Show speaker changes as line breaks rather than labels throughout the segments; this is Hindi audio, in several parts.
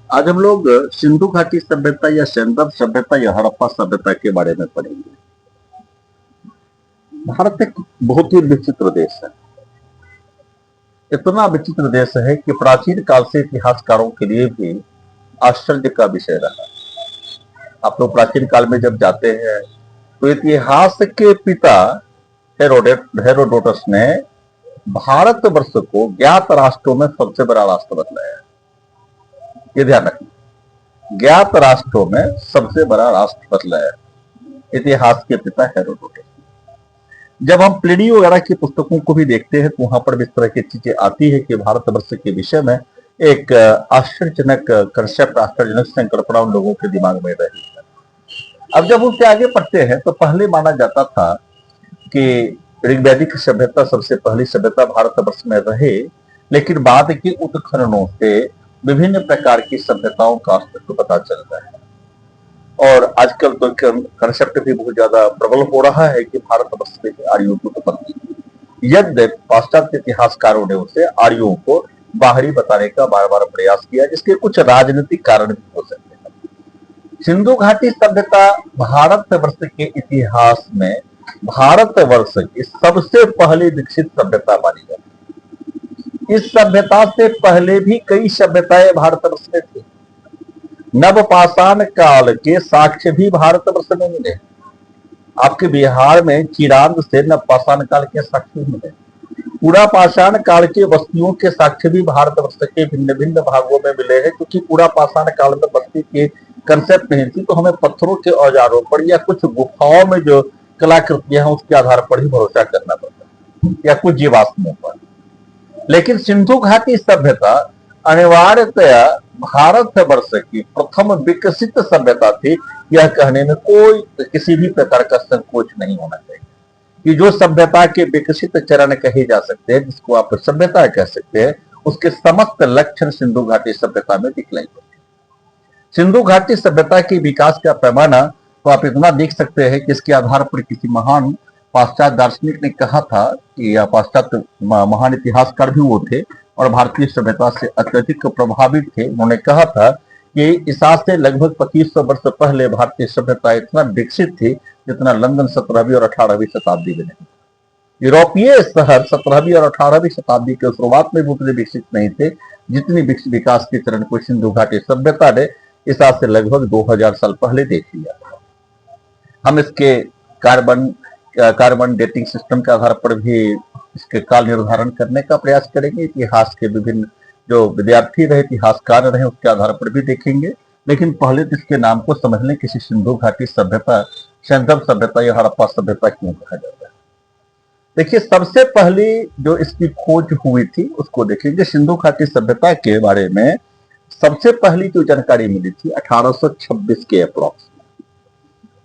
आज हम लोग सिंधु घाटी सभ्यता या सैंडल सभ्यता या हड़प्पा सभ्यता के बारे में पढ़ेंगे। भारत एक बहुत ही विचित्र देश है। इतना विचित्र देश है कि प्राचीन काल से इतिहासकारों के लिए भी आश्चर्य का विषय रहा। आप लोग प्राचीन काल में जब जाते हैं तो इतिहास के पिता हेरोडोटस ने भारतवर्ष को ज्ञात राष्ट्रों में सबसे बड़ा राष्ट्र बतलाया। ये ध्यान रखना, ज्ञात राष्ट्रों में सबसे बड़ा राष्ट्र बतलाया इतिहास के पिता हेरोडोटस। जब हम प्लिनी वगैरह की पुस्तकों को भी देखते हैं तो वहां पर भी इस तरह की चीजें आती है कि भारतवर्ष के विषय में एक आश्चर्यजनक कंसेप्ट, आश्चर्यजनक संकल्पना उन लोगों के दिमाग में रही है। अब जब उससे आगे पढ़ते हैं तो पहले माना जाता था कि ऋग्वैदिक सभ्यता सबसे पहली सभ्यता भारतवर्ष में रहे, लेकिन बाद के उत्खननों से विभिन्न प्रकार की सभ्यताओं का अस्तित्व पता चलता है। और आजकल तो कंसेप्ट भी बहुत ज्यादा प्रबल हो रहा है कि भारतवर्ष में आर्यों की उत्पत्ति, यद्यपि पाश्चात्य इतिहासकारों ने उसे आर्यों को बाहरी बताने का बार बार प्रयास किया, जिसके कुछ राजनीतिक कारण भी हो सकते हैं। सिंधु घाटी सभ्यता भारतवर्ष के इतिहास में भारतवर्ष की सबसे पहली विकसित सभ्यता मानी जाती है। इस सभ्यता से पहले भी कई सभ्यताएं भारतवर्ष में थी। नवपाषाण काल के साक्ष्य भी भारतवर्ष में मिले। आपके बिहार में चिरांद से नवपाषाण काल के साक्ष्य मिले। पूरा पाषाण काल के बस्तियों के साक्ष्य भी भारतवर्ष के भिन्न भिन्न भागों में मिले हैं, क्योंकि पूरा पाषाण काल में बस्ती के कंसेप्ट नहीं थी, तो हमें पत्थरों के औजारों पर या कुछ गुफाओं में जो कलाकृतियां हैं उसके आधार पर ही भरोसा करना पड़ता है, या कुछ जीवाश्मों पर। लेकिन सिंधु घाटी सभ्यता अनिवार्यतया भारतवर्ष की प्रथम विकसित सभ्यता थी। यह कहने में कोई किसी भी प्रकार का संकोच नहीं होना चाहिए कि जो सभ्यता के विकसित चरण कहे जा सकते हैं, जिसको आप सभ्यता कह सकते हैं, उसके समस्त लक्षण सिंधु घाटी सभ्यता में दिखलाई पड़ते हैं। सिंधु घाटी सभ्यता के विकास का पैमाना तो आप इतना देख सकते हैं कि इसके आधार पर किसी महान पाश्चात्य दार्शनिक ने कहा था कि, या पाश्चात्य महान इतिहासकार भी वो थे और भारतीय सभ्यता से अत्यधिक प्रभावित थे। उन्होंने कहा था कि इस आज से लगभग 2500 वर्ष पहले भारतीय सभ्यता इतना विकसित थी जितना लंदन 17वीं और 18वीं शताब्दी में नहीं। यूरोपीय शहर 17वीं और 18वीं शताब्दी के शुरुआत में भी उतने विकसित नहीं थे जितनी विकास के चरण को सिंधु घाटी सभ्यता ने इस आज से लगभग 2000 साल पहले देख लिया था। हम इसके कार्बन डेटिंग सिस्टम के आधार पर भी इसके काल निर्धारण करने का प्रयास करेंगे। इतिहास के विभिन्न जो विद्यार्थी रहे, इतिहासकार रहे, उसके आधार पर भी देखेंगे। लेकिन पहले तो इसके नाम को समझ लें, किसी सिंधु घाटी सभ्यता, सैंडल सभ्यता या हड़प्पा सभ्यता क्यों कहा जाता है। देखिए, सबसे पहली जो इसकी खोज हुई थी उसको देखेंगे। सिंधु घाटी सभ्यता के बारे में सबसे पहली जो जानकारी मिली थी 1826 के अप्रॉक्स,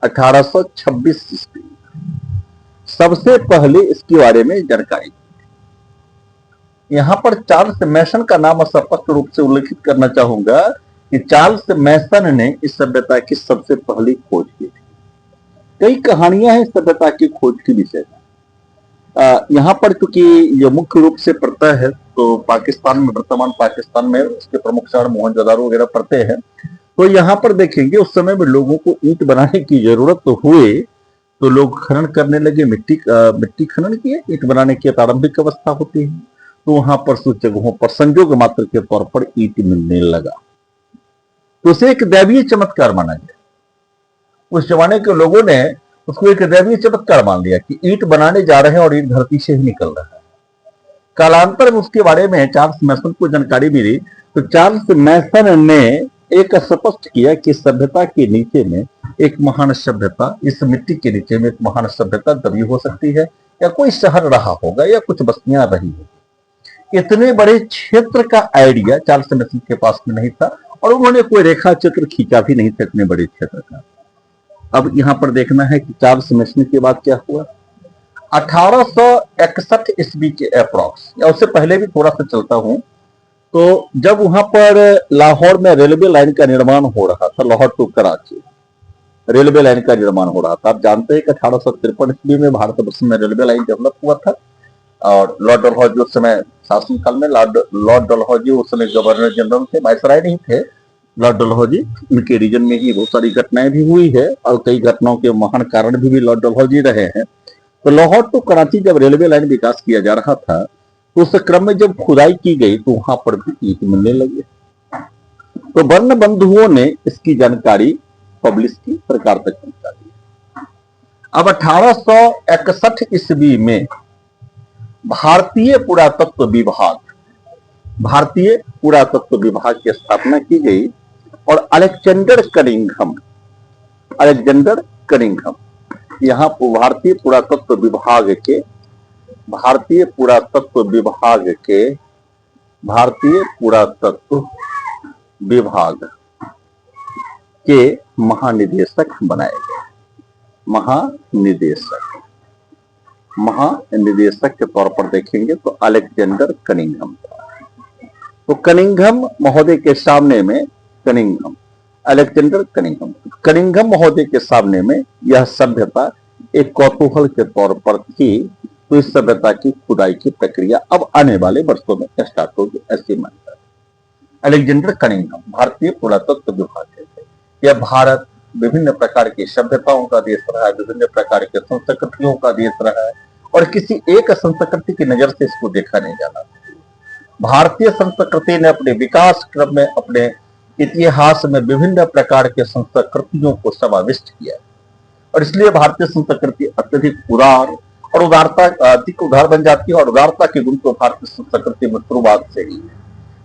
1826 ईस्वी सबसे पहले इसके बारे में जानकारी। यहां पर चार्ल्स मैसन का नाम स्पष्ट रूप से उल्लेखित करना चाहूंगा कि चार्ल्स मैसन ने इस सभ्यता की सबसे पहली खोज की थी। कई कहानियां हैं इस सभ्यता की खोज के विषय में। यहां पर क्योंकि ये मुख्य रूप से पड़ता है तो पाकिस्तान में, वर्तमान पाकिस्तान में उसके प्रमुख शहर मोहनजोदारो वगैरह पड़ते हैं। तो यहाँ पर देखेंगे उस समय में लोगों को ईंट बनाने की जरूरत तो हुई तो लोग खनन करने लगे, मिट्टी खनन किए। ईंट बनाने की प्रारंभिक अवस्था होती है तो वहां पर कुछ जगहों पर संयोग मात्र के तौर पर ईंट मिलने लगा, तो उसे एक दैवीय चमत्कार माना गया। उस जमाने के लोगों ने उसको एक दैवीय चमत्कार मान लिया कि ईंट बनाने जा रहे हैं और ईंट धरती से ही निकल रहा है। कालांतर में उसके बारे में चार्ल्स मैसन को जानकारी मिली तो चार्ल्स मैसन ने एक स्पष्ट किया कि सभ्यता के नीचे में एक महान सभ्यता, इस मिट्टी के नीचे में एक महान सभ्यता दबी हो सकती है, या कोई शहर रहा होगा या कुछ बस्तियां रही होगी। इतने बड़े क्षेत्र का आइडिया चार्ल्स मैसन के पास में नहीं था और उन्होंने कोई रेखा चित्र खींचा भी नहीं था इतने बड़े क्षेत्र का। अब यहां पर देखना है कि चार्ल्स मैसन के बाद क्या हुआ। 1861 ईस्वी के अप्रॉक्स, या उससे पहले भी थोड़ा सा चलता हूं, तो जब वहां पर लाहौर में रेलवे लाइन का निर्माण हो रहा था, Lahore to Karachi railway line का निर्माण हो रहा था। आप जानते हैं कि 1853 ईस्वी में भारतवर्ष में रेलवे लाइन डेवलप हुआ था और लॉर्ड डलहौजी उस समय शासनकाल में, लॉर्ड डलहौजी उस समय गवर्नर जनरल थे, वायसराय नहीं थे। लॉर्ड डलहौजी, उनके रीजन में ही बहुत सारी घटनाएं भी हुई है और कई घटनाओं के महान कारण भी लॉर्ड डलहौजी रहे हैं। तो लाहौर टू कराची जब रेलवे लाइन विकास किया जा रहा था तो उस क्रम में जब खुदाई की गई तो वहां पर भी ईंट मिलने लगे। तो वर्ण बंधुओं ने इसकी जानकारी पब्लिश की, सरकार तक पहुंचा दी। अब 1861 ईस्वी में भारतीय पुरातत्व विभाग की स्थापना की गई और अलेक्जेंडर कनिंघम यहाँ भारतीय पुरातत्व विभाग के महानिदेशक बनाए गए। महानिदेशक के तौर पर देखेंगे तो अलेक्जेंडर कनिंघम। तो कनिंघम महोदय के सामने में कनिंघम महोदय के सामने में यह सभ्यता एक कौतूहल के तौर पर थी। तो इस सभ्यता की खुदाई की प्रक्रिया अब आने वाले वर्षों में स्टार्ट होगी, ऐसी मान्यता है। अलेक्जेंडर कनिंघम भारतीय पुरातत्व विभाग के थे। यह भारत विभिन्न प्रकार की सभ्यताओं का देश रहा है, विभिन्न प्रकार के संस्कृतियों का देश रहा है और किसी एक संस्कृति की नजर से इसको देखा नहीं जाना। भारतीय संस्कृति ने अपने विकास क्रम में, अपने इतिहास में विभिन्न प्रकार के संस्कृतियों को समाविष्ट किया और इसलिए भारतीय संस्कृति अत्यधिक उदार और अधिक उदार बन जाती है। और उदारता के गुण तो भारतीय संस्कृति में शुरुआत से ही है।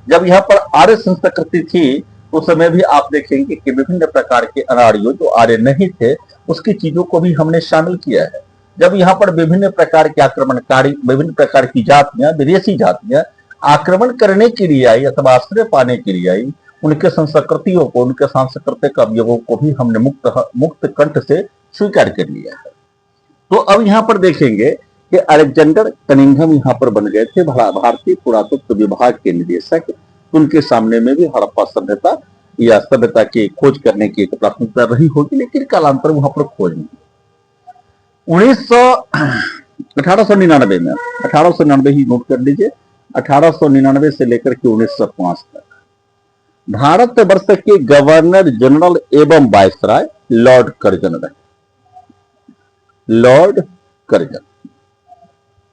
जब यहाँ पर आर्य संस्कृति थी उस समय भी आप देखेंगे कि विभिन्न प्रकार के अनार्यों जो आर्य नहीं थे उसकी चीजों को भी हमने शामिल किया है। जब यहाँ पर विभिन्न प्रकार के आक्रमणकारी, विभिन्न प्रकार की जातियां, विदेशी जातियां आक्रमण करने के लिए आई अथवा आश्रय पाने के लिए आई, उनके संस्कृतियों को, उनके सांस्कृतिक अवयवों को भी हमने मुक्त कंठ से स्वीकार कर लिया है। तो अब यहाँ पर देखेंगे कि अलेक्जेंडर कनिंघम यहाँ पर बन गए थे भारतीय पुरातत्व विभाग के निदेशक। उनके सामने में भी हड़प्पा सभ्यता या सभ्यता की खोज करने की एक प्राथमिकता रही होगी, लेकिन कालांतर वहां पर खोज नहीं। 1899 में 1899 ही नोट कर लीजिए, 1899 से लेकर के 1905 तक भारत वर्ष के गवर्नर जनरल एवं वायसराय लॉर्ड कर्जन रहे। लॉर्ड कर्जन,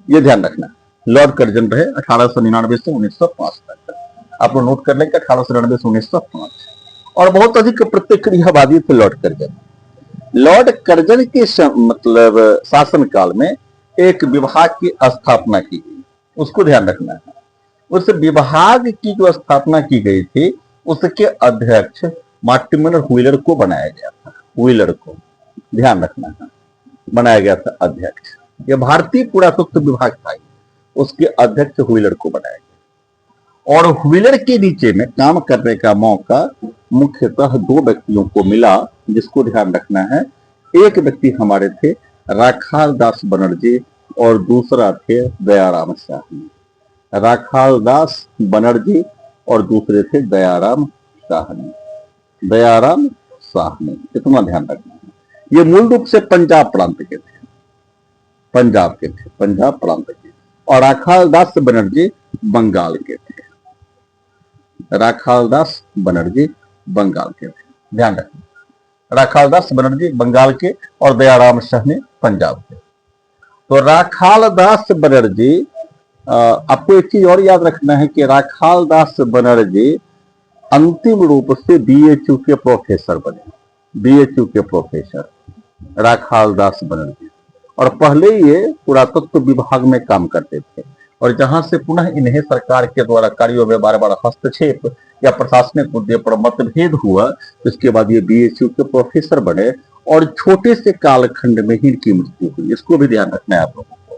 ये ध्यान रखना, लॉर्ड कर्जन रहे 1899 से 1905 तक। आप लोग नोट कर लेंगे 1899 से 1905। और बहुत अधिक प्रतिक्रियावादी थे लॉर्ड कर्जन। लॉर्ड कर्जन के मतलब शासनकाल में एक विभाग की स्थापना की गई, उसको ध्यान रखना है। उस विभाग की जो स्थापना की गई थी उसके अध्यक्ष मार्टिमर व्हीलर को बनाया गया था। व्हीलर को ध्यान रखना है, बनाया गया था अध्यक्ष। यह भारतीय पुरातत्व विभाग था, उसके अध्यक्ष व्हीलर को बनाया गया। और व्हीलर के नीचे में काम करने का मौका मुख्यतः दो व्यक्तियों को मिला, जिसको ध्यान रखना है। एक व्यक्ति हमारे थे राखाल दास बनर्जी और दूसरा थे दयाराम साहनी। राखाल दास बनर्जी और दूसरे थे दयाराम साहनी। इतना ध्यान रखना है। ये मूल रूप से पंजाब प्रांत के थे, पंजाब प्रांत के। और राखाल दास बनर्जी बंगाल के थे। राखाल दास बनर्जी बंगाल के थे, ध्यान रखना। राखाल दास बनर्जी बंगाल के और दयाराम साहनी पंजाब के। तो राखाल दास बनर्जी, आपको एक चीज और याद रखना है कि राखाल दास बनर्जी अंतिम रूप से बीएचयू के प्रोफेसर बने। बीएचयू के प्रोफेसर राखाल दास बनर्जी, और पहले ये पुरातत्व विभाग में काम करते थे। और जहां से पुनः इन्हें सरकार के द्वारा कार्यों में बार बार हस्तक्षेप या प्रशासनिक मुद्दे पर मतभेद हुआ, इसके बाद ये बीएचयू के प्रोफेसर बने और छोटे से कालखंड में ही इनकी मृत्यु हुई। इसको भी ध्यान रखना है आप लोगों को,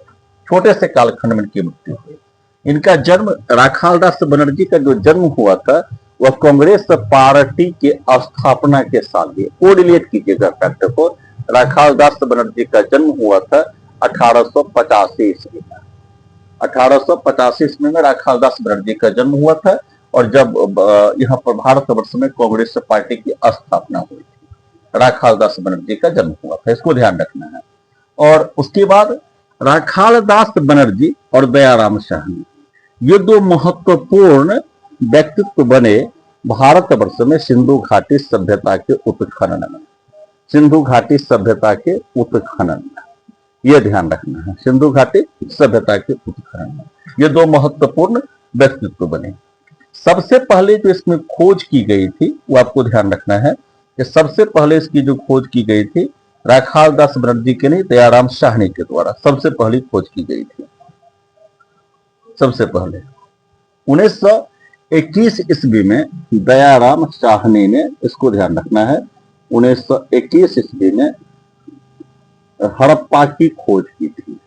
छोटे से कालखंड में इनकी मृत्यु हुई। इनका जन्म, राखाल दास बनर्जी का जो जन्म हुआ था वह कांग्रेस पार्टी के स्थापना के साल ही, कोरिलेट कीजिएगा फैक्ट को। राखाल दास बनर्जी का जन्म हुआ था 1885 ईस्वी में। 1885 ईस्वी में राखाल दास बनर्जी का जन्म हुआ था और जब यहाँ पर भारतवर्ष में कांग्रेस पार्टी की स्थापना हुई थी, राखाल दास बनर्जी का जन्म हुआ था, इसको ध्यान रखना है। और उसके बाद राखाल दास बनर्जी और दयाराम साहनी, ये दो महत्वपूर्ण व्यक्तित्व बने भारतवर्ष में सिंधु घाटी सभ्यता के उत्खनन में, सिंधु घाटी सभ्यता के उत्खनन में, यह ध्यान रखना है, सिंधु घाटी सभ्यता के उत्खनन में ये दो महत्वपूर्ण व्यक्तित्व बने। सबसे पहले जो इसमें खोज की गई थी वो आपको ध्यान रखना है कि सबसे पहले इसकी जो खोज की गई थी राखाल दास बनर्जी के नहीं, दयाराम साहनी के द्वारा सबसे पहली खोज की गई थी। सबसे पहले 1921 ईस्वी में दयाराम साहनी ने, इसको ध्यान रखना है, 1921 ईस्वी में हड़प्पा की खोज की थी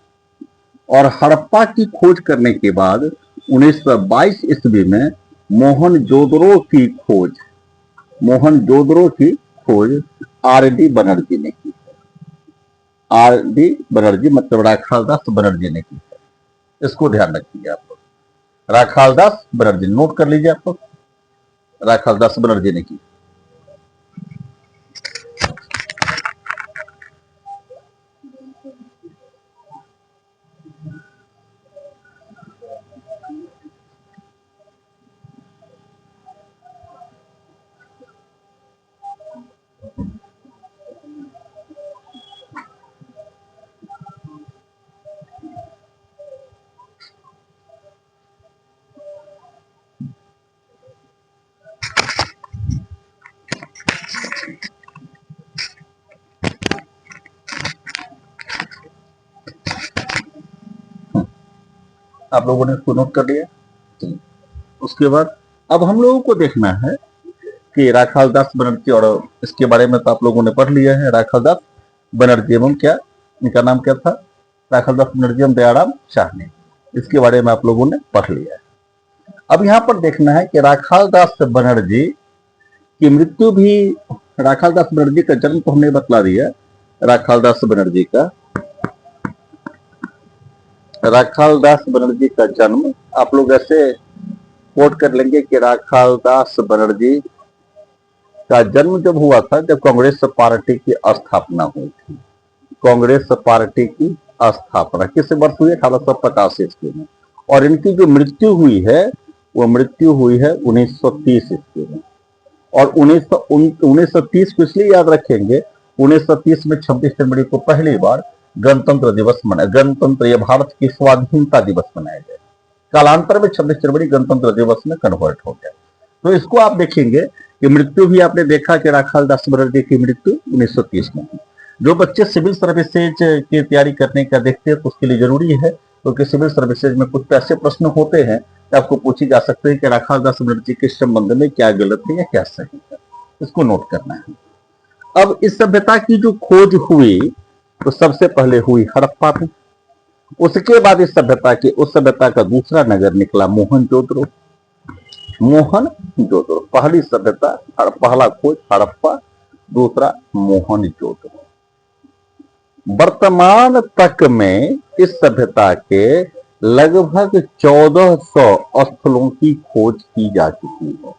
और हड़प्पा की खोज करने के बाद 1922 ईस्वी में मोहनजोदड़ो की खोज, मोहनजोदड़ो की खोज आर.डी. बनर्जी ने की। आर.डी. बनर्जी मतलब राखाल दास बनर्जी ने की है, इसको ध्यान रखिए आप लोग। राखाल दास बनर्जी नोट कर लीजिए आप लोग, राखाल दास बनर्जी ने की। आप लोगों ने इसको नोट कर लिया। उसके बाद अब हम लोगों को देखना है कि राखाल दास बनर्जी, और इसके बारे में तो आप लोगों ने पढ़ लिया है, राखाल दास बनर्जी एवं क्या इनका नाम क्या था, राखाल दास बनर्जी एवं दयाराम साहनी, इसके बारे में आप लोगों ने पढ़ लिया है। अब यहाँ पर देखना है कि राखाल दास बनर्जी की मृत्यु भी, राखाल दास बनर्जी का जन्म तो हमने बतला दिया, राखाल दास बनर्जी का, राखाल दास बनर्जी का जन्म आप लोग ऐसे कोट कर लेंगे कि राखाल दास बनर्जी का जन्म जब हुआ था जब कांग्रेस पार्टी की स्थापना हुई थी। कांग्रेस पार्टी की स्थापना किस वर्ष हुई? 1850 ईस्वी में। और इनकी जो मृत्यु हुई है वो मृत्यु हुई है 1930 ईस्वी में। और 1930 को इसलिए याद रखेंगे, 1930 में 26 जनवरी को पहली बार गणतंत्र दिवस मनाया, गणतंत्र या भारत की स्वाधीनता दिवस मनाया गया। कालांतर में 26 जनवरी गणतंत्र दिवस में कन्वर्ट हो गया। तो इसको आप देखेंगे कि मृत्यु भी आपने देखा कि राखाल दास बनर्जी की मृत्यु 1930 में हुई। जो बच्चे सिविल सर्विसेज की तैयारी करने का देखते हैं तो उसके लिए जरूरी है, क्योंकि सिविल सर्विसेज में कुछ ऐसे प्रश्न होते हैं कि आपको पूछी जा सकते हैं कि राखाल दास बनर्जी के संबंध में क्या गलत है या क्या सही है, इसको नोट करना है। अब इस सभ्यता की जो खोज हुई तो सबसे पहले हुई हड़प्पा में, उसके बाद इस सभ्यता की, उस सभ्यता का दूसरा नगर निकला मोहनजोदड़ो। मोहनजोदड़ो पहली सभ्यता, पहला खोज हड़प्पा, दूसरा मोहनजोदड़ो। वर्तमान तक में इस सभ्यता के लगभग 1400 स्थलों की खोज की जा चुकी है,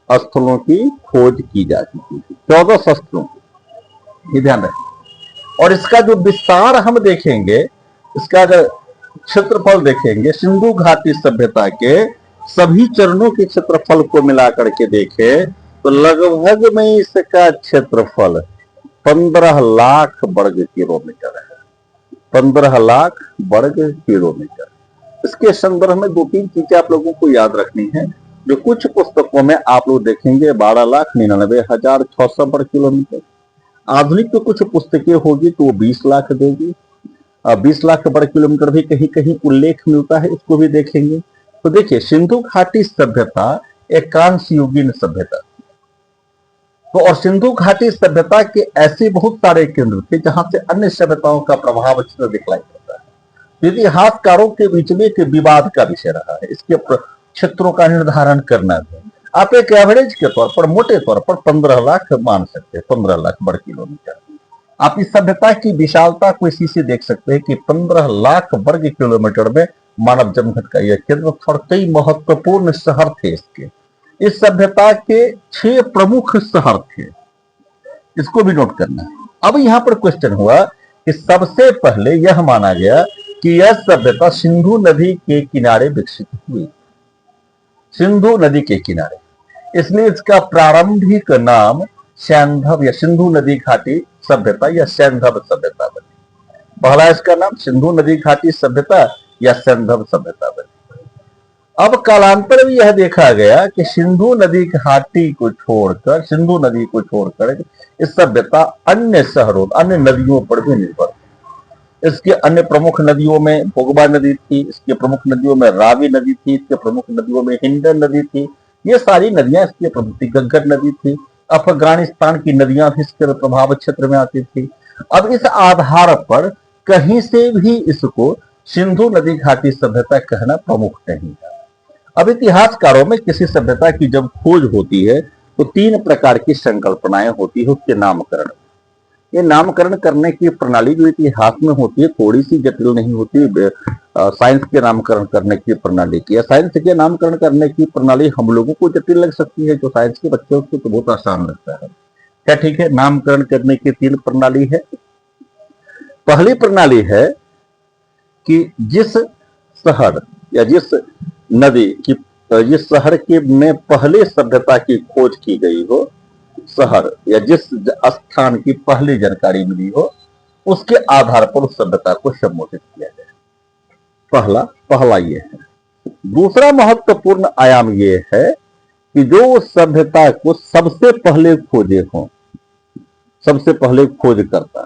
स्थलों की खोज की जा चुकी है, 1400 स्थलों की, ध्यान रखें। और इसका जो विस्तार हम देखेंगे, इसका जो क्षेत्रफल देखेंगे, सिंधु घाटी सभ्यता के सभी चरणों के क्षेत्रफल को मिलाकर के देखें तो लगभग में इसका क्षेत्रफल 15 लाख वर्ग किलोमीटर है, 15 लाख वर्ग किलोमीटर। इसके संदर्भ में 2-3 चीजें आप लोगों को याद रखनी है, जो कुछ पुस्तकों में आप लोग देखेंगे 12,99,600 वर्ग किलोमीटर। आधुनिक तो कुछ पुस्तकें होगी तो वो 20 लाख देगी, 20 लाख वर्ग किलोमीटर भी कहीं कहीं उल्लेख मिलता है, इसको भी देखेंगे। तो देखिए, सिंधु घाटी सभ्यता एक कांस्य युगीन सभ्यता, तो और सिंधु घाटी सभ्यता के ऐसे बहुत सारे केंद्र थे जहां से अन्य सभ्यताओं का प्रभाव दिखलाई देता है। इतिहासकारों के बीच में एक विवाद का विषय रहा है इसके क्षेत्रों का निर्धारण करना भी। आप एक एवरेज के तौर पर, मोटे तौर पर 15 लाख मान सकते हैं, 15 लाख वर्ग किलोमीटर। आप इस सभ्यता की विशालता को इसी से देख सकते हैं कि 15 लाख वर्ग किलोमीटर में मानव जमघट का यह केंद्र और कई महत्वपूर्ण शहर थे इसके। इस सभ्यता के 6 प्रमुख शहर थे, इसको भी नोट करना है। अब यहां पर क्वेश्चन हुआ कि सबसे पहले यह माना गया कि यह सभ्यता सिंधु नदी के किनारे विकसित हुई, सिंधु नदी के किनारे। इसलिए इसका प्रारंभिक नाम सैंधव या सिंधु नदी घाटी सभ्यता या सैंधव सभ्यता बनी। पहला इसका नाम सिंधु नदी घाटी सभ्यता या सैंधव सभ्यता बनी। अब कालांतर में यह देखा गया कि सिंधु नदी घाटी को छोड़कर, सिंधु नदी को छोड़कर इस सभ्यता अन्य शहरों, अन्य नदियों पर भी निर्भर। इसके अन्य प्रमुख नदियों में भोगबा नदी थी, इसके प्रमुख नदियों में रावी नदी थी, इसके प्रमुख नदियों में हिंडन नदी थी। ये सारी नदियां इसकी प्रमुख थी। गग्गर नदी थी। अफगानिस्तान की नदियां भी इसके प्रभाव क्षेत्र में आती थी। अब इस आधार पर कहीं से भी इसको सिंधु नदी घाटी सभ्यता कहना प्रमुख नहीं है। अब इतिहासकारों में किसी सभ्यता की जब खोज होती है तो 3 प्रकार की संकल्पनाएं होती है उसके नामकरण। ये नामकरण करने की प्रणाली जो इतिहास में होती है थोड़ी सी जटिल नहीं होती। साइंस के नामकरण करने की प्रणाली की, साइंस के नामकरण करने की प्रणाली हम लोगों को जटिल लग सकती है, जो साइंस के बच्चों को तो बहुत आसान लगता है। क्या ठीक है? नामकरण करने की 3 प्रणाली है। पहली प्रणाली है कि जिस शहर या जिस नदी की, जिस शहर के में पहले सभ्यता की खोज की गई हो, शहर या जिस स्थान की पहली जानकारी मिली हो, उसके आधार पर उस सभ्यता को संबोधित किया जाए। पहला ये है। दूसरा महत्वपूर्ण आयाम ये है कि जो उस सभ्यता को सबसे पहले खोजे हो, सबसे पहले खोजकर्ता,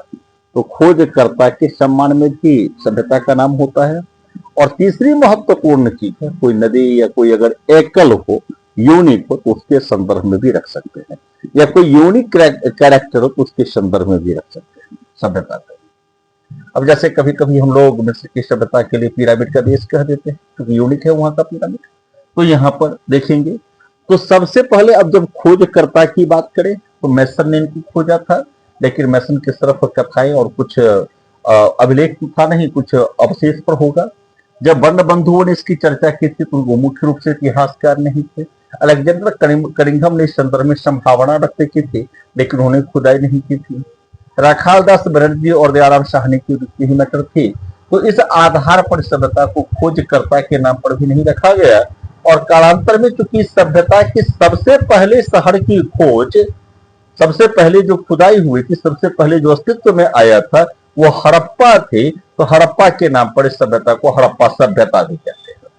तो खोजकर्ता के सम्मान में भी सभ्यता का नाम होता है। और तीसरी महत्वपूर्ण चीज है, कोई नदी या कोई अगर एकल हो, यूनिक हो, तो उसके संदर्भ में भी रख सकते हैं, या कोई यूनिक कैरेक्टर हो तो उसके संदर्भ में भी रख सकते हैं सभ्यता का। अब जैसे कभी कभी हम लोग मिस्र की सभ्यता के लिए पिरामिड का देश कह देते हैं क्योंकि यूनिक है वहां का पिरामिड। तो यहाँ पर देखेंगे तो सबसे पहले अब जब खोजकर्ता की बात करें तो मैसन ने इनको खोजा था, लेकिन मैसन की सिर्फ कथाएं और कुछ अभिलेख था नहीं, कुछ अवशेष पर होगा। जब वर्ण बंधुओं ने इसकी चर्चा की थी तो वो मुख्य रूप से इतिहासकार नहीं थे। अलेक्जेंडर कनिंघम ने इस संदर्भ में संभावना व्यक्त की थी, लेकिन उन्होंने खुदाई नहीं की थी। राखाल दास बनर्जी और दयाराम साहनी की रुचि ही मैटर थी। तो इस आधार पर सभ्यता को खोजकर्ता के नाम पर भी नहीं रखा गया। और कालांतर में चूंकि सभ्यता की सबसे पहले शहर की खोज, सबसे पहले जो खुदाई हुई थी, सबसे पहले जो अस्तित्व में आया था वो हड़प्पा थे, तो हड़प्पा के नाम पर इस सभ्यता को हड़प्पा सभ्यता भी कहते हैं।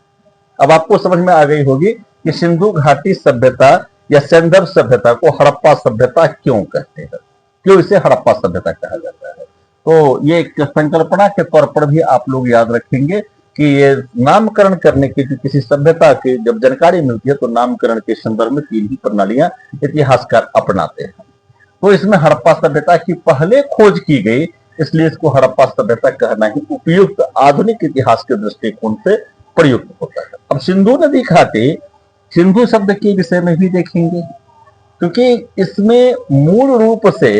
अब आपको समझ में आ गई होगी कि सिंधु घाटी सभ्यता या सैंधव सभ्यता को हड़प्पा सभ्यता क्यों कहते हैं, क्यों इसे हड़प्पा सभ्यता कहा जाता है। तो ये एक संकल्पना के तौर पर भी आप लोग याद रखेंगे कि ये नामकरण करने की किसी सभ्यता की जब जानकारी मिलती है तो नामकरण के संदर्भ में 3 ही प्रणालियां इतिहासकार अपनाते हैं। तो इसमें हड़प्पा सभ्यता की पहले खोज की गई, इसलिए इसको हड़प्पा सभ्यता कहना ही उपयुक्त आधुनिक इतिहास के दृष्टिकोण से प्रयुक्त होता है। अब सिंधु नदी घाटी, सिंधु शब्द के विषय में भी देखेंगे क्योंकि इसमें मूल रूप से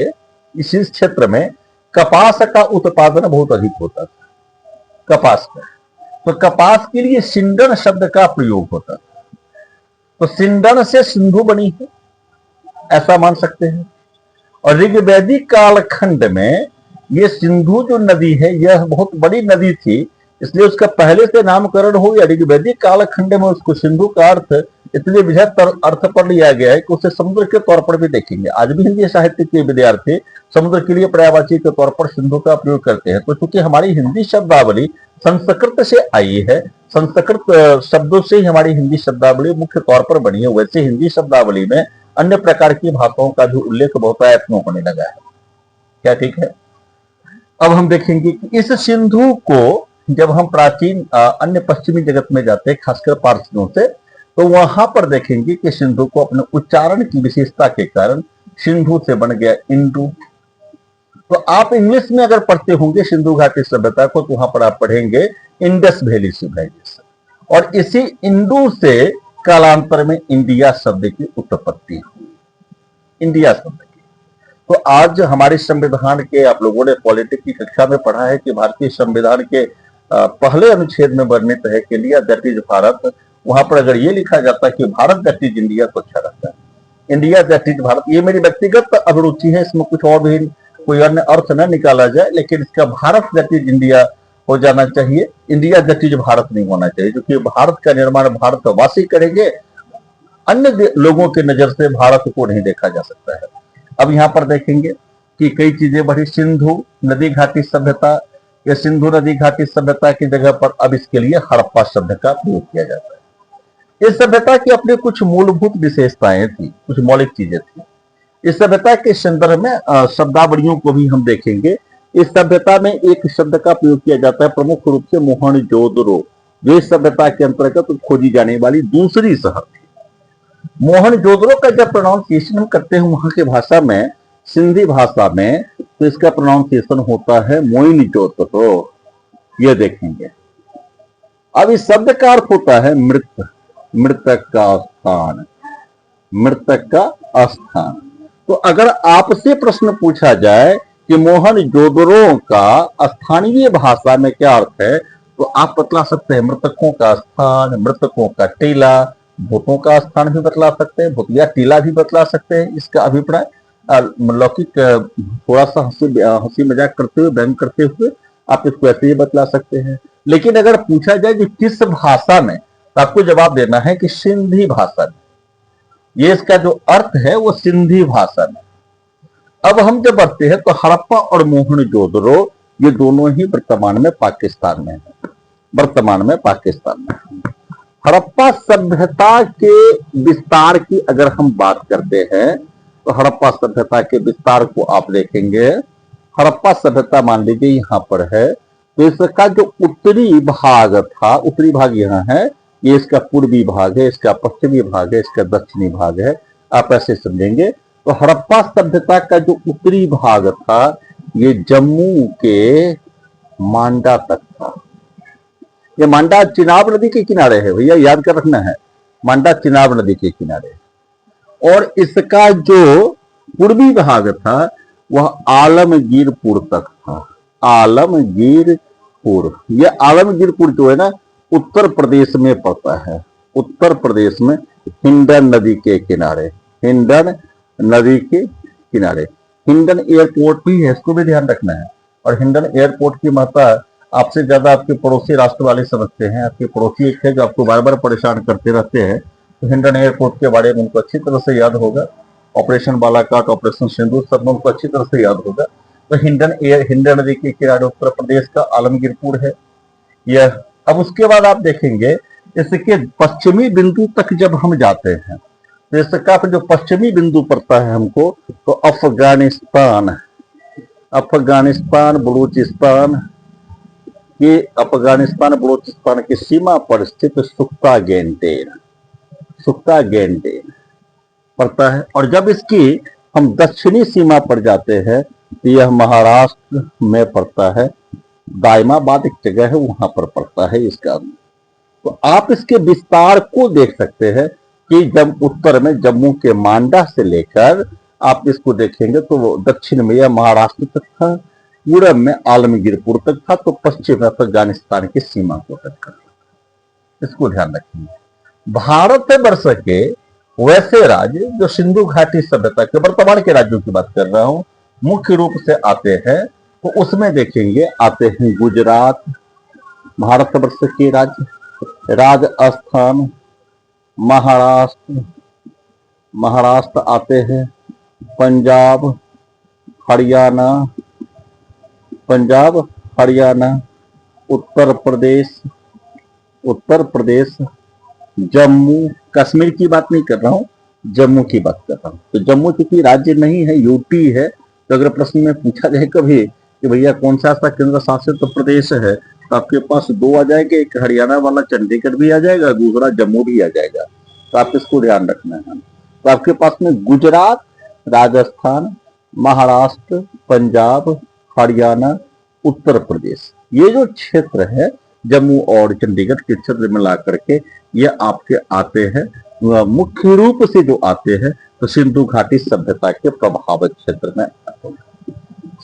इस क्षेत्र में कपास का उत्पादन बहुत अधिक होता था, कपास का। तो कपास के लिए सिंडन शब्द का प्रयोग होता था। तो सिंडन से सिंधु बनी है, ऐसा मान सकते हैं। और ऋग्वैदिक कालखंड में ये सिंधु जो नदी है यह बहुत बड़ी नदी थी, इसलिए उसका पहले से नामकरण हो गया। ऋग्वैदिक कालखंड में उसको सिंधु का अर्थ इतने विधेयक अर्थ पर लिया गया है कि उसे समुद्र के तौर पर भी देखेंगे। आज भी हिंदी साहित्य के विद्यार्थी समुद्र के लिए पर्यायवाची के तौर पर सिंधु का प्रयोग करते हैं। तो चूंकि हमारी हिंदी शब्दावली संस्कृत से आई है, संस्कृत शब्दों से ही हमारी हिंदी शब्दावली मुख्य तौर पर बनी है, वैसे हिंदी शब्दावली में अन्य प्रकार की भाषाओं का भी उल्लेख बहुत होने लगा है। क्या ठीक है? अब हम देखेंगे कि इस सिंधु को जब हम प्राचीन अन्य पश्चिमी जगत में जाते हैं, खासकर पारसियों से, तो वहां पर देखेंगे कि सिंधु को अपने उच्चारण की विशेषता के कारण सिंधु से बन गया इंडू। तो आप इंग्लिश में अगर पढ़ते होंगे सिंधु घाटी सभ्यता को तो वहां पर आप पढ़ेंगे इंडस वैली सिविलाइजेशन, और इसी इंडू से कालांतर में इंडिया शब्द की उत्पत्ति हुई, इंडिया शब्द की। तो आज हमारे संविधान के, आप लोगों ने पॉलिटिक्स की कक्षा में पढ़ा है कि भारतीय संविधान के पहले अनुच्छेद में वर्णित है कि इंडिया दैट इज भारत। वहां पर अगर ये लिखा जाता है कि भारत दैट इज इंडिया तो अच्छा रहता है। इंडिया दैट इज भारत, ये मेरी व्यक्तिगत अभिरुचि है, इसमें कुछ और भी कोई अन्य अर्थ न निकाला जाए, लेकिन इसका भारत दैट इज इंडिया हो जाना चाहिए, इंडिया दैट इज भारत नहीं होना चाहिए, क्योंकि भारत का निर्माण भारतवासी करेंगे, अन्य लोगों की नजर से भारत को नहीं देखा जा सकता है। अब यहाँ पर देखेंगे कि कई चीजें बढ़ी। सिंधु नदी घाटी सभ्यता या सिंधु नदी घाटी सभ्यता की जगह पर अब इसके लिए हड़प्पा शब्द का प्रयोग किया जाता है। इस सभ्यता की अपनी कुछ मूलभूत विशेषताएं थी, कुछ मौलिक चीजें थी। इस सभ्यता के संदर्भ में शब्दावलियों को भी हम देखेंगे। इस सभ्यता में एक शब्द का प्रयोग किया जाता है प्रमुख रूप से मोहनजोदड़ो, जो इस सभ्यता के अंतर्गत खोजी जाने वाली दूसरी शहर थी। मोहनजोदड़ो का जब प्रोनाउंसिएशन हम करते हैं वहां की भाषा में, सिंधी भाषा में, तो इसका प्रोनाउंसिएशन होता है मोइनजोदड़ो। ये देखेंगे। अब इस शब्द का अर्थ होता है मृत, मृतक का स्थान, मृतक का स्थान। तो अगर आपसे प्रश्न पूछा जाए कि मोहनजोदड़ो का स्थानीय भाषा में क्या अर्थ है, तो आप बतला सकते हैं मृतकों का स्थान, मृतकों का टीला, भूतों का स्थान भी बतला सकते हैं, भूतिया टीला भी बतला सकते हैं। इसका अभिप्राय लौकिक थोड़ा सा हंसी मजाक करते हुए, व्यंग करते हुए आप इसको ऐसे ही बतला सकते हैं। लेकिन अगर पूछा जाए कि किस भाषा में, तो आपको जवाब देना है कि सिंधी भाषा में। ये इसका जो अर्थ है वो सिंधी भाषा में। अब हम जब बढ़ते हैं तो हड़प्पा और मोहनजोदड़ो ये दोनों ही वर्तमान में पाकिस्तान में है, वर्तमान में पाकिस्तान में। हड़प्पा सभ्यता के विस्तार की अगर हम बात करते हैं तो हड़प्पा सभ्यता के विस्तार को आप देखेंगे। हड़प्पा सभ्यता मान लीजिए यहाँ पर है, तो इसका जो उत्तरी भाग था, उत्तरी भाग यहाँ है, ये इसका पूर्वी भाग है, इसका पश्चिमी भाग है, इसका दक्षिणी भाग है, आप ऐसे समझेंगे। तो हड़प्पा सभ्यता का जो उत्तरी भाग था ये जम्मू के मांडा तक था। ये मांडा चिनाब नदी के किनारे है, भैया याद कर रखना है, मांडा चिनाब नदी के किनारे। और इसका जो पूर्वी भाग था वह आलमगीरपुर तक था, आलमगीरपुर। यह आलमगीरपुर जो है ना उत्तर प्रदेश में पड़ता है, उत्तर प्रदेश में हिंडन नदी के किनारे, हिंडन नदी के किनारे। हिंडन एयरपोर्ट भी है, इसको भी ध्यान रखना है। और हिंडन एयरपोर्ट की महत्ता आपसे ज्यादा आपके पड़ोसी राष्ट्र वाले समझते हैं। आपके पड़ोसी एक है जो आपको बार बार परेशान करते रहते हैं, तो हिंडन एयरपोर्ट के बारे में उनको अच्छी तरह से याद होगा। ऑपरेशन बालाकाट, ऑपरेशन सिंदूर सब में उनको अच्छी तरह से याद होगा। तो हिंडन नदी के किनारे उत्तर प्रदेश का आलमगीरपुर है यह। अब उसके बाद आप देखेंगे इसके पश्चिमी बिंदु तक जब हम जाते हैं, तो इसका जो पश्चिमी बिंदु पड़ता है हमको, तो अफगानिस्तान, अफगानिस्तान बलूचिस्तान ये अफगानिस्तान बलूचिस्तान की सीमा पर स्थित सुख्ता गेंडेन, सुख्ता गेंडेन पड़ता है। और जब इसकी हम दक्षिणी सीमा पर जाते हैं तो यह महाराष्ट्र में पड़ता है, दायमाबाद एक जगह है वहां पर पड़ता है इसका। तो आप इसके विस्तार को देख सकते हैं कि जब उत्तर में जम्मू के मांडा से लेकर आप इसको देखेंगे तो दक्षिण में यह महाराष्ट्र तक था, पूर्व में आलमगीरपुर तक था, तो पश्चिम में अफगानिस्तान की सीमा को तक था। इसको ध्यान रखेंगे। भारतवर्ष के वैसे राज्य जो सिंधु घाटी सभ्यता के वर्तमान के राज्यों की बात कर रहा हूं मुख्य रूप से आते हैं, तो उसमें देखेंगे आते हैं गुजरात, भारतवर्ष के राज्य, राजस्थान, महाराष्ट्र, महाराष्ट्र आते हैं, पंजाब, हरियाणा, पंजाब, हरियाणा, उत्तर प्रदेश, उत्तर प्रदेश, जम्मू, कश्मीर की बात नहीं कर रहा हूं, जम्मू की बात कर रहा हूं। तो जम्मू चूंकि राज्य नहीं है, यूटी है, तो अगर प्रश्न में पूछा जाए कभी कि भैया कौन सा ऐसा केंद्र शासित प्रदेश है, तो आपके पास दो आ जाएंगे, एक हरियाणा वाला चंडीगढ़ भी आ जाएगा, दूसरा जम्मू भी आ जाएगा। तो आप इसको ध्यान रखना है। तो आपके पास में गुजरात, राजस्थान, महाराष्ट्र, पंजाब, हरियाणा, उत्तर प्रदेश, ये जो क्षेत्र है जम्मू और चंडीगढ़ के क्षेत्र में ला करके ये आपके आते हैं, मुख्य रूप से जो आते हैं तो सिंधु घाटी सभ्यता के प्रभावित क्षेत्र में आते हैं।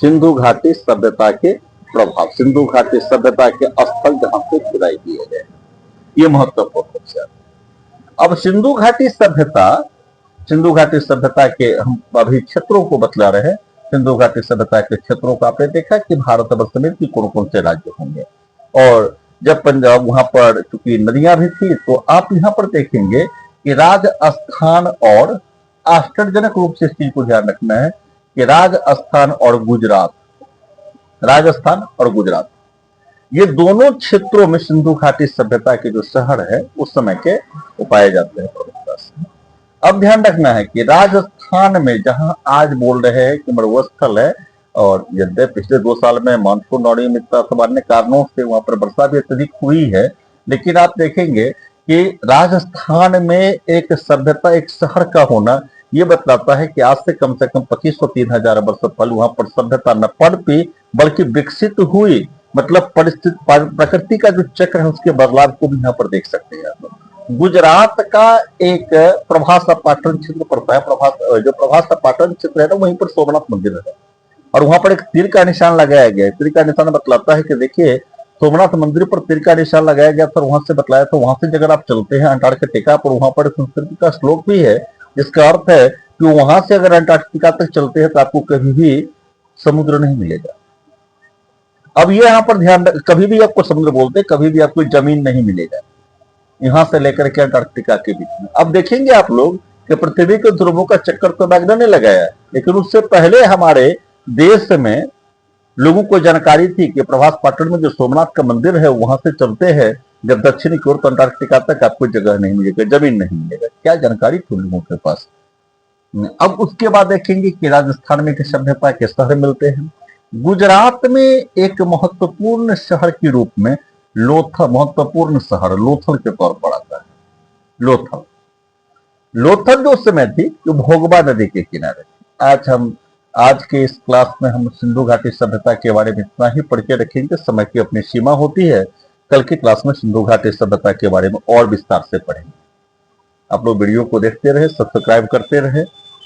सिंधु घाटी सभ्यता के प्रभाव, सिंधु घाटी सभ्यता के स्थल जहां पे खुदाई किए गए, ये महत्वपूर्ण रूप से आते हैं। अब सिंधु घाटी सभ्यता के हम अभी क्षेत्रों को बतला रहे हैं। सिंधु घाटी सभ्यता के क्षेत्रों को आपने देखा कि भारतवर्ष में कौन कौन से राज्य होंगे। और जब पंजाब वहां पर चूंकि नदियां भी थी, तो आप यहाँ पर देखेंगे कि राजस्थान और आश्चर्यजनक रूप से इस चीज को ध्यान रखना है कि राजस्थान और गुजरात, राजस्थान और गुजरात ये दोनों क्षेत्रों में सिंधु घाटी सभ्यता के जो शहर है उस समय के वो पाए जाते हैं प्रमुखता से। अब ध्यान रखना है कि राजस्थान में जहां आज बोल रहे हैं कि मरुस्थल है, और यद्यपि पिछले 2 साल में मानसून अनियमितता सब अन्य कारणों से वहां पर वर्षा भी अत्यधिक हुई है, लेकिन आप देखेंगे कि राजस्थान में एक सभ्यता, एक शहर का होना ये बतलाता है कि आज से कम 2500-3000 वर्ष पहले वहां पर सभ्यता न पनपी बल्कि विकसित हुई। मतलब परिस्थिति, प्रकृति का जो चक्र है उसके बदलाव को भी यहाँ पर देख सकते हैं आप। गुजरात का एक प्रभास पाटन क्षेत्र पड़ता है, प्रभास पाटन क्षेत्र है ना, वहीं पर सोमनाथ मंदिर है और वहां पर एक तीर का निशान लगाया गया है। तीर का निशान बतलाता है कि देखिए सोमनाथ मंदिर पर तीर का निशान लगाया गया था, वहां से बतलाया था वहां से अगर आप चलते हैं अंटार्कटिका पर, वहां पर संस्कृति का श्लोक भी है जिसका अर्थ है कि वहां से अगर अंटार्कटिका तक चलते हैं तो आपको कभी भी समुद्र नहीं मिलेगा। अब ये यहाँ पर ध्यान, कभी भी आपको समुद्र बोलते, कभी भी आपको जमीन नहीं मिलेगा यहां से लेकर के अंटार्कटिका के बीच में। अब देखेंगे आप लोग कि पृथ्वी के ध्रुवों का चक्कर तो मैग्ना ने लगाया, लेकिन उससे पहले हमारे देश में लोगों को जानकारी थी कि प्रभास पाटन में जो सोमनाथ का मंदिर है वहां से चलते हैं जब दक्षिणी की ओर तो अंटार्कटिका तक आपको जगह नहीं मिलेगा, जमीन नहीं मिलेगा। क्या जानकारी थी लोगों के पास। अब उसके बाद देखेंगे कि राजस्थान में किस सभ्यता के शहर मिलते हैं। गुजरात में एक महत्वपूर्ण शहर के रूप में लोथल, महत्वपूर्ण शहर लोथल के तौर पर आता है। लोथल, लोथल जो उस समय थी जो भोगबा नदी के किनारे थी। आज के इस क्लास में हम सिंधु घाटी सभ्यता के बारे में इतना ही पढ़ के रखेंगे, समय की अपनी सीमा होती है। कल की क्लास में सिंधु घाटी सभ्यता के बारे में और विस्तार से पढ़ेंगे। आप लोग वीडियो को देखते रहे, सब्सक्राइब करते रहे,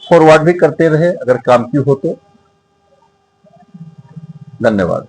फॉरवर्ड भी करते रहे अगर काम की हो तो। धन्यवाद।